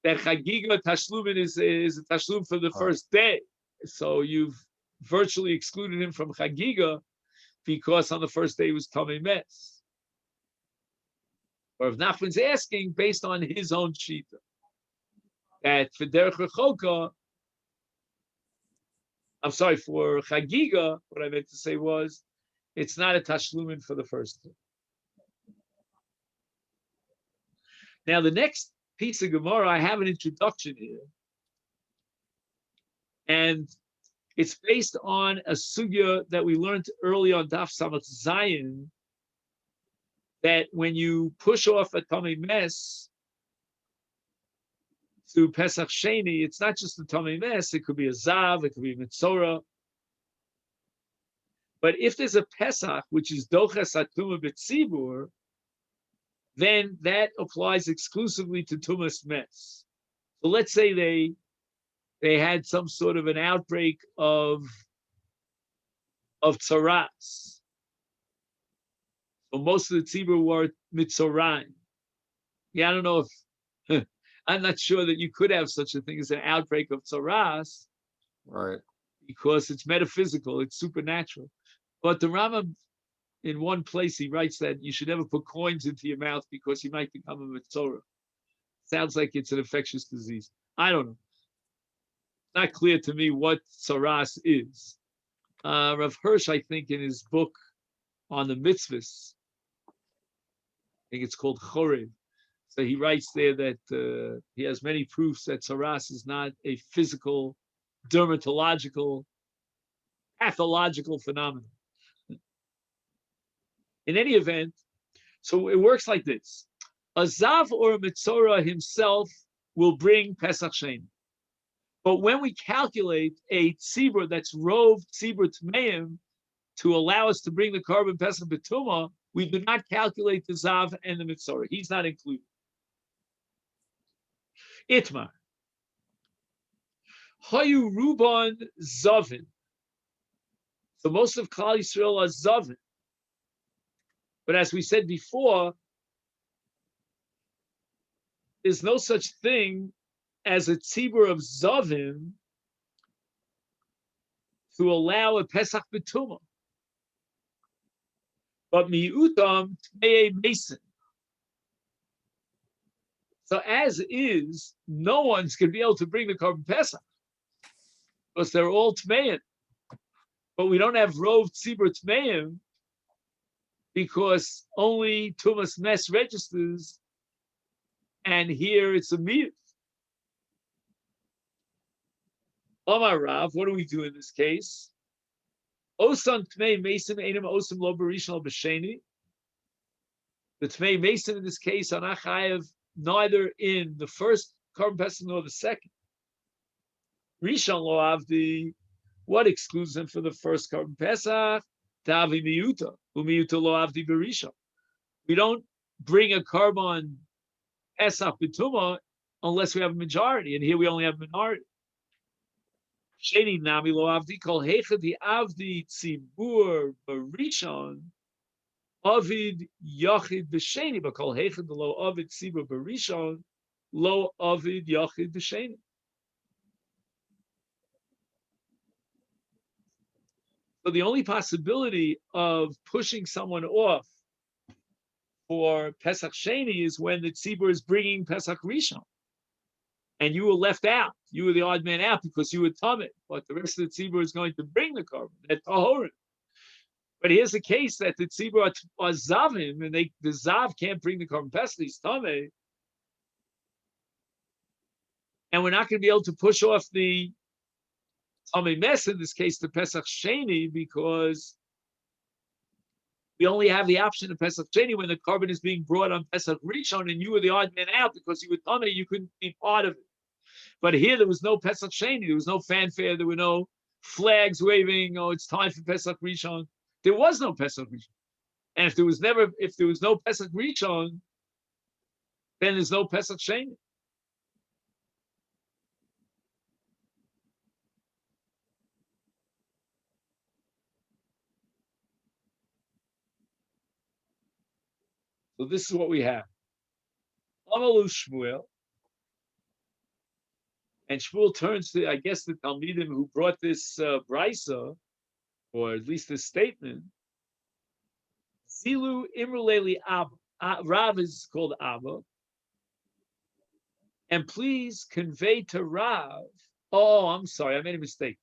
Chagiga Tashlumin is a Tashlum for the first day. So you've virtually excluded him from Chagiga because on the first day he was Tamei Mes. Or if Nachman's asking based on his own shita, that for Derech Rechoka, for Chagiga, what I meant to say was, it's not a Tashlumin for the first day. Now, the next piece of Gemara, I have an introduction here. And it's based on a sugya that we learned early on Daf Samach Zayin, that when you push off a Tamei Mes to Pesach Sheni, it's not just the Tamei Mes, it could be a Zav, it could be a Mitzora. But if there's a Pesach, which is Doches HaTumah B'Tzibur, then that applies exclusively to Tumas Mes. So let's say they had some sort of an outbreak of tzaras. So most of the tzibur were mitzoraim. Yeah, I don't know if I'm not sure that you could have such a thing as an outbreak of tzaras, Right. because it's metaphysical, it's supernatural. But the Rambam, in one place, he writes that you should never put coins into your mouth because you might become a mitzorah. Sounds like it's an infectious disease. I don't know. Not clear to me what tzaras is. Rav Hirsch, I think, in his book on the mitzvahs, I think it's called Chorev. So he writes there that he has many proofs that tzaras is not a physical, dermatological, pathological phenomenon. In any event, so it works like this. A Zav or a Mitzorah himself will bring Pesach Sheni. But when we calculate a tzibur that's rov tzibur tmeim to allow us to bring the carbon Pesach B'tumah, we do not calculate the Zav and the Mitzorah. He's not included. Itmar. Hayu Ruban Zavin. So most of Klal Yisrael are Zavin. But as we said before, there's no such thing as a tzibur of Zavim to allow a Pesach B'tumah. But mi'utam Tamei Mason. So as is, no one's going to be able to bring the carbon Pesach because they're all Tmeim. But we don't have Rov Tzibur Tmeim because only Tumas Mes registers, and here it's a Miyut. Omar Rav, what do we do in this case? Osan Tmei Mason Einem Osam Lo Barishon B'Sheni. The Tmei Mason in this case are not chayav neither in the first carbon Pesach nor the second. Rishon Lo Avdi, what excludes him for the first carbon Pesach? Tavi Miyuta, Umiyuta Lo Avdi Barishon. We don't bring a carbon Pesach B'tumah unless we have a majority, and here we only have a minority. Sheni Nami Lo Avdi Kol Hecha Di Avdi Tzibur Barishon Avid Yachid B'Sheni, but Kol Hecha Di Lo Avid Tzibur Barishon Lo Avid Yachid B'Sheni. So the only possibility of pushing someone off for Pesach Sheni is when the tzibur is bringing Pesach Rishon, and you were left out. You were the odd man out because you were Tamei, but the rest of the tzibur is going to bring the carbon. They're Tahorim. But here's the case that the tzibur are Zavim, and the Zav can't bring the carbon Pesach. He's Tamei, and we're not going to be able to push off the Tamei Mes, in this case, the Pesach Sheni, because we only have the option of Pesach Sheni when the carbon is being brought on Pesach Rishon, and you were the odd man out because you were Tamei, you couldn't be part of it. But here there was no Pesach Sheni, there was no fanfare, there were no flags waving, oh, it's time for Pesach Rishon. There was no Pesach Rishon. And if there was no Pesach Rishon, then there's no Pesach Sheni. So this is what we have. Amalu Shmuel. And Shmuel turns to, I guess, the Talmidim who brought this brisa, or at least this statement. Zilu Imruleli Abba. Rav is called Abba. And please convey to Rav. Oh, I'm sorry, I made a mistake.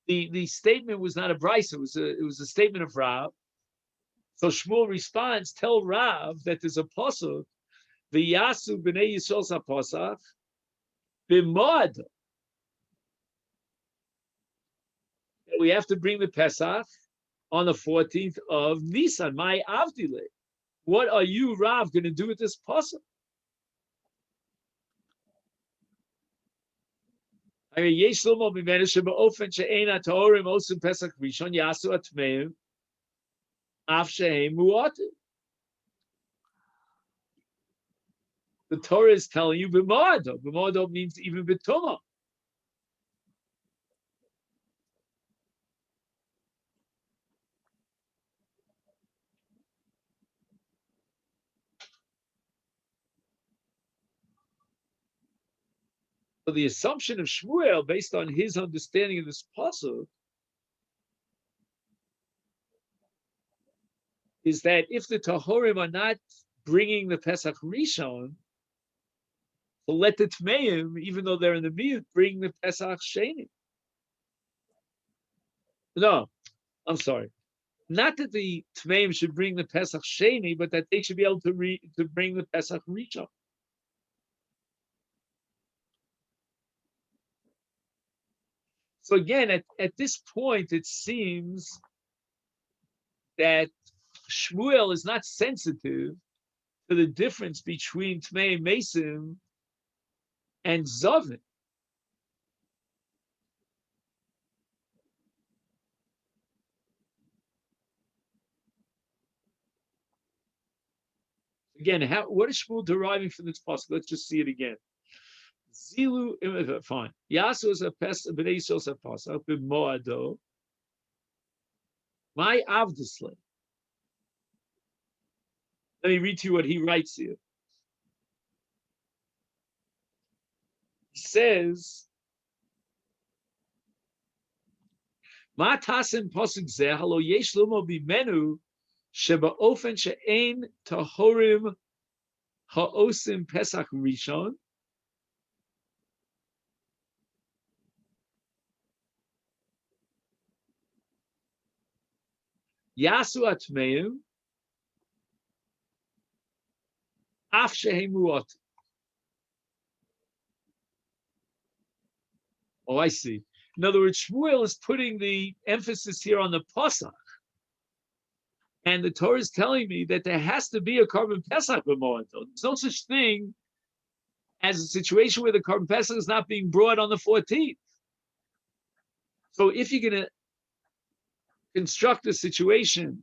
The statement was not a brisa, it was a statement of Rav. So Shmuel responds, tell Rav that there's a pasuk, v'yasu b'nei Yisrael sapasach, b'moad. We have to bring the Pesach on the 14th of Nisan, my Avdile. What are you, Rav, going to do with this pasuk? יש לומר ממנו שבאופן שאין הטהורים עושים פסח ראשון יעשו הטמאים אף שהם מועטים. The Torah is telling you b'moado. B'moado means even b'tumah. So the assumption of Shmuel, based on his understanding of this pasuk, is that if the Tahorim are not bringing the Pesach Rishon, so let the Tmeim, even though they're in the Miyut, bring the Pesach Sheni. No, I'm sorry. Not that the Tmeim should bring the Pesach Sheni, but that they should be able to bring the Pesach Rishon. So again, at this point, it seems that Shmuel is not sensitive to the difference between Tamei Mesim and Zavin. Again, what is Shmuel deriving from this pasuk? Let's just see it again. Zilu, fine. Yasu is a pes, b'nei Yisrael is a pasuk, b'moado. My avdisle. Let me read to you what he writes here. He says, Ma tasim pasuk zeh halo yesh lomo bimenu sheba'ofen she'ein tahorim ha'osim pesach rishon yasu atmeim af shehemuot. Oh, I see. In other words, Shmuel is putting the emphasis here on the Pesach. And the Torah is telling me that there has to be a carbon Pesach b'moed. There's no such thing as a situation where the carbon Pesach is not being brought on the 14th. So if you're going to construct a situation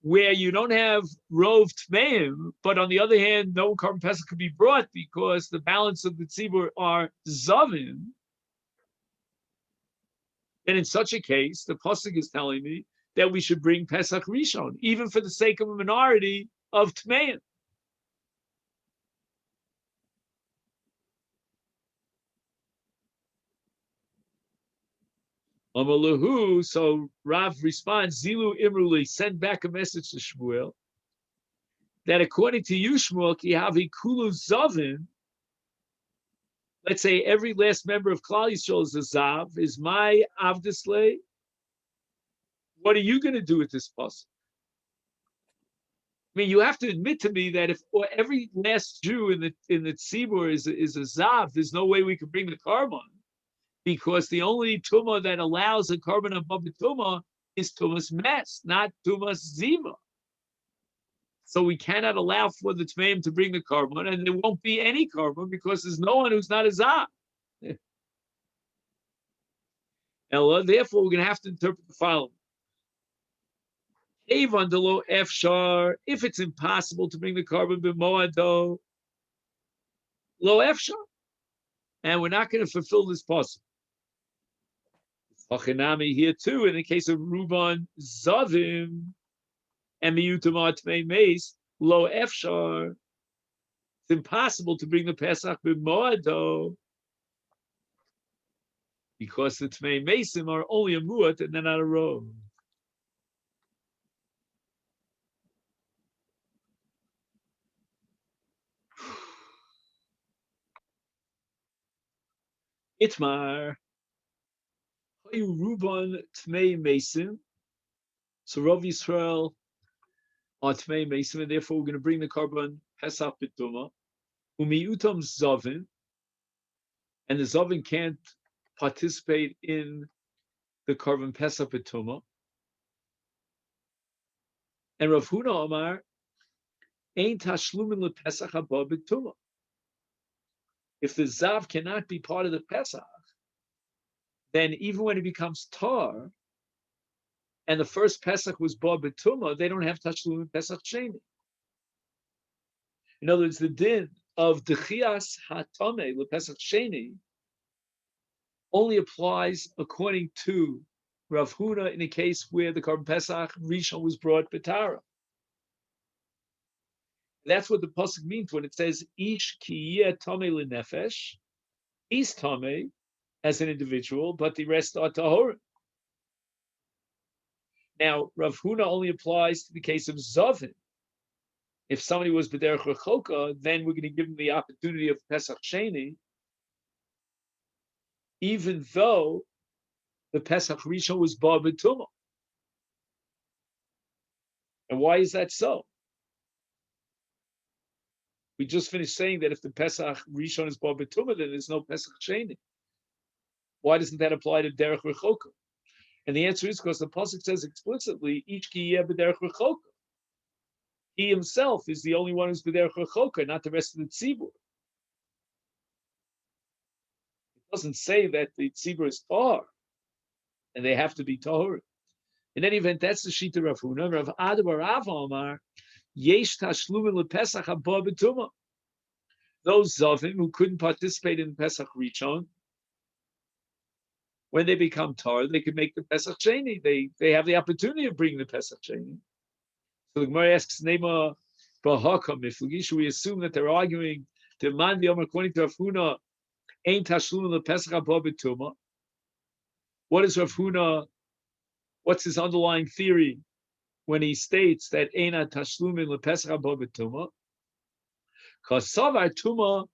where you don't have Rov Tmeim, but on the other hand, no carbon Pesach could be brought because the balance of the tzibur are Zavim, then in such a case, the pasuk is telling me that we should bring Pesach Rishon, even for the sake of a minority of Tmeim. Amalahu, so Rav responds, Zilu Imruli, send back a message to Shmuel, that according to you, Shmuel, ki havi kulu zavin, let's say every last member of Klal Yisrael is a zav, is my avdisle. What are you going to do with this pasuk? I mean, you have to admit to me that if every last Jew in the tzibur is a zav, there's no way we can bring the carbon, because the only tumah that allows a carbon above the tumah is tumas mes, not tumas ziva. So we cannot allow for the tmeim to bring the carbon, and there won't be any carbon because there's no one who's not a zav. Ella, therefore, we're going to have to interpret the following. If it's impossible to bring the carbon b'moado, lo efshar, and we're not going to fulfill this pasuk. Hachinami here too, in the case of Ruban Zavim and Miyutam Atmei Meis, lo efshar, it's impossible to bring the Pesach b'moado because the Tmei Meisim are only a muat and they're not a row. Itmar, Ruban Tmei Meisim. So Rav Yisrael are Tmei Meisim, and therefore we're going to bring the carbon Pesach b'tumah. Umiyutam Zavin, and the Zavin can't participate in the carbon Pesach b'tumah. And Rav Huna Amar, Ein tashlumin lepesach haba b'tumah. If the Zav cannot be part of the Pesach, then even when it becomes Tar, and the first Pesach was Bar Betuma, they don't have Tashlum in Pesach Sheni. In other words, the din of Dechias HaTamei LePesach Sheni only applies according to Rav Huna in a case where the Korban Pesach Rishon was brought Betara. That's what the pasuk means when it says Ish ki yeh tamei lenefesh. He's tamei as an individual, but the rest are tahor. Now, Rav Huna only applies to the case of Zavin. If somebody was b'derech rechoka, then we're going to give him the opportunity of Pesach Sheni, even though the Pesach Rishon was bar b'tumah. And why is that so? We just finished saying that if the Pesach Rishon is bar b'tumah, then there's no Pesach Sheni. Why doesn't that apply to derech rechoka? And the answer is because the pasuk says explicitly, "Each ki yeh b'derech rechoka." He himself is the only one who's b'derech rechoka, not the rest of the tzibur. It doesn't say that the tzibur is tar, and they have to be tahor. In any event, that's the shita Rav Huna. Rav Ada bar Rav Amar, yesh tashlumin lepesach haba b'tumah. Those zavim who couldn't participate in Pesach Rishon, when they become tar, they could make the Pesach Sheni. They have the opportunity of bringing the Pesach Sheni. So the Gemara asks, Nema Bahaka Miflagi, should we assume that they're arguing the man the Omer according to Rav Huna, Ein Tashlum le Pesach Haba B'Tumah? What is Rav Huna? What's his underlying theory when he states that Ein Tashlum le Pesach Haba B'Tumah? Kasavar Tumah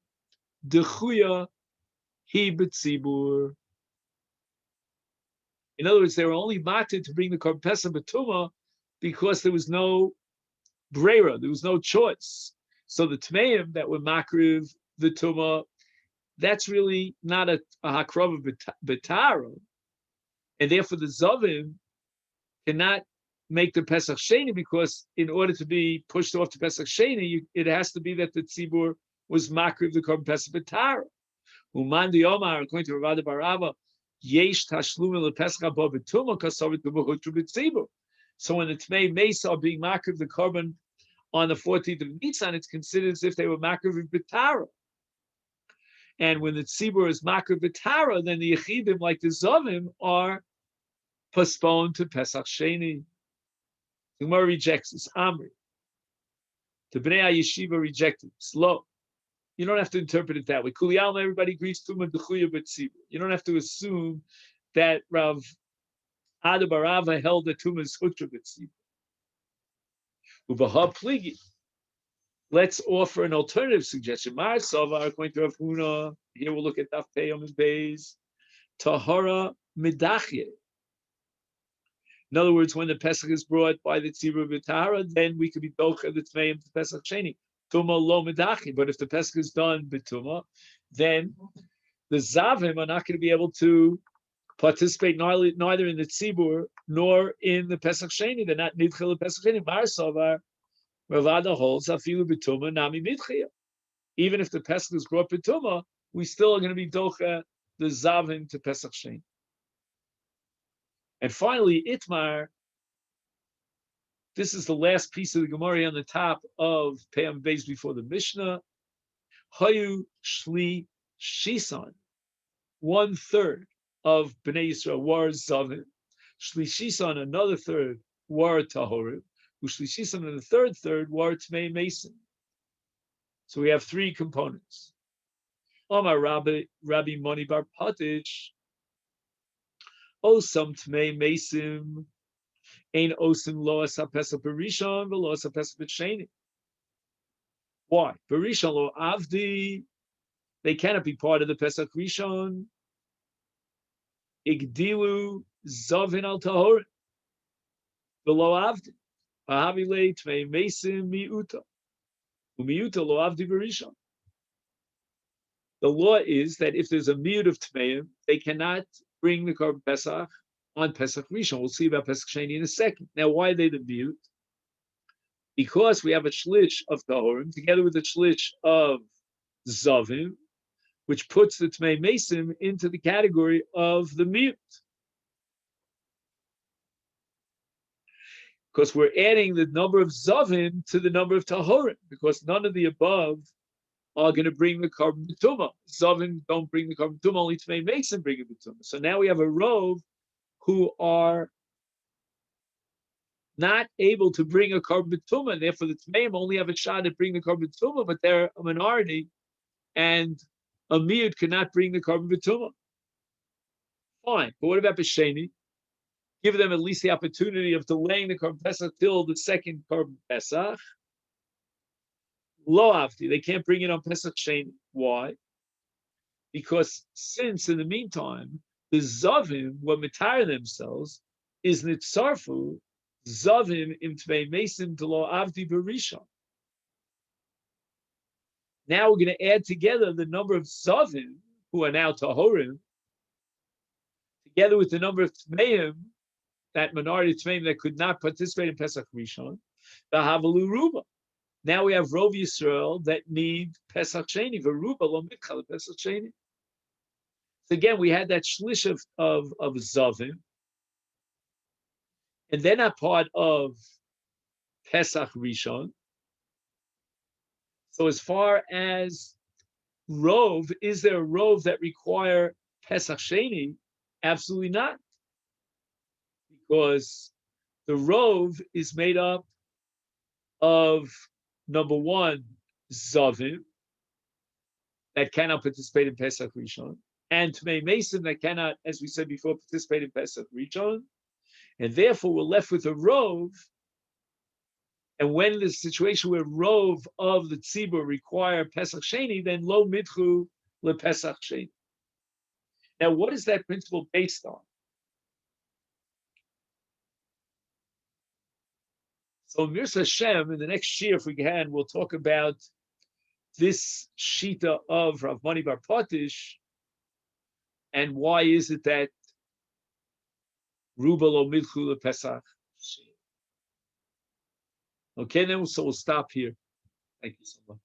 Dechuya Hi B'Tzibur. In other words, they were only mated to bring the Korban Pesach B'Tumah because there was no brera, there was no choice. So the Tameim that were makriv the Tumah, that's really not a hakrava betara, and therefore the Zavim cannot make the Pesach Sheni because in order to be pushed off to Pesach Sheni, it has to be that the Tzibur was makriv the Korban Pesach betara. Uman di Omar, according to Rav Ada bar Rava, yesh tashlum le Pesach haba b'tumah kasav tumah hutru b'tzibur. So when the Tamei Mesa are being makriv the korban on the 14th of Nisan, it's considered as if they were makriv b'tara. And when the tzibur is makriv b'tara, then the yechidim, like the zavim, are postponed to Pesach Sheni. The Gemara rejects this. Amri. The Bnei Yeshiva rejected this. Lo. You don't have to interpret it that way. Kuliyalma, everybody agrees to Dechuya b'tzibur. You don't have to assume that Rav Ada bar Rava held that Tumah is Hutra b'tzibur. Uvaha pligi. Let's offer an alternative suggestion. Mar Savar, according to Rav Huna, here we'll look at Daf Peyam and Beis, Tahara Midachye. In other words, when the Pesach is brought by the Tzibur B'Tahara, then we could be Docha the Tmeim to Pesach Sheni. Tumah lo Midachye. But if the Pesach is done B'Tumah, then the Zavim are not going to be able to participate neither in the Tzibur nor in the Pesach Sheni. They're not Nidchel Pesach Sheni. Mar Savar, Rav Ada holds Afilu B'Tumah Nami Midchia. Even if the Pesach is brought B'Tumah, we still are going to be Docha the Zavim to Pesach Sheni. And finally, Itmar, this is the last piece of the Gemara on the top of Peyam Beis before the Mishnah. Hayu Shli Shisan, 1/3 of Bnei Yisrael were Zavim. Shli Shisan, another third, were Tahorim. Ushli Shisan, and the third were Tamei Mason. So we have three components. Omar Rabbi Moni Bar Patish, Osam Tamei Mason, Ein Osam Loas HaPesach B'Rishon, V'Loas HaPesach B'Sheni. Why? B'Rishon Lo Avdi, they cannot be part of the Pesach Rishon. Igdilu Zavin al Tahorim, V'Lo Avdi. Ahavile Tamei Mason Miuta. Umiuta Lo Avdi B'Rishon. The law is that if there's a miut of Tmeim, they cannot bring the Korban Pesach on Pesach Rishon. We'll see about Pesach Sheni in a second. Now, why are they the miut? Because we have a shlish of Tahorim together with a shlish of Zavim. which puts the Tamei Mason into the category of the mute. Because we're adding the number of Zavim to the number of Tahorim, because none of the above are going to bring the carbon betuma. Zavim don't bring the carbon betuma, only Tamei Mason bring a betuma. So now we have a rov who are not able to bring a carbon betuma, and therefore the Tameim only have a shot at bringing the carbon betuma, but they're a minority, and a miyud cannot bring the carbon betuma. Fine, but what about B'Sheni? Give them at least the opportunity of delaying the carbon Pesach till the second carbon Pesach. Lo avti, they can't bring it on Pesach Sheni. Why? Because since in the meantime the Zavim were mitar themselves is nitzarfu Zavim im Tamei Mason to lo avti b'rishon. Now we're going to add together the number of Zavim who are now Tahorim, together with the number of Tmeim, that minority of Tmeim that could not participate in Pesach Rishon, the Havalu Ruba. Now we have Rov Yisrael that need Pesach Sheni, Veruba lo mitchal Pesach Sheni. So again, we had that shlish of Zavim, and they're not part of Pesach Rishon. So as far as Rov, is there a Rov that require Pesach Sheni? Absolutely not. Because the Rov is made up of, number one, Zavim, that cannot participate in Pesach Rishon, and Tamei Mason that cannot, as we said before, participate in Pesach Rishon. And therefore, we're left with a Rov. And when the situation where Rov of the Tzibur require Pesach Sheni, then Lo Mitchu Le Pesach Sheni. Now, what is that principle based on? So, Mirza Hashem, in the next shir, if we can, we'll talk about this shita of Rav Mani Bar Potish, and why is it that Ruba Lo Mitchu Le Pesach Sheni. Okay, then so we'll stop here. Thank you so much.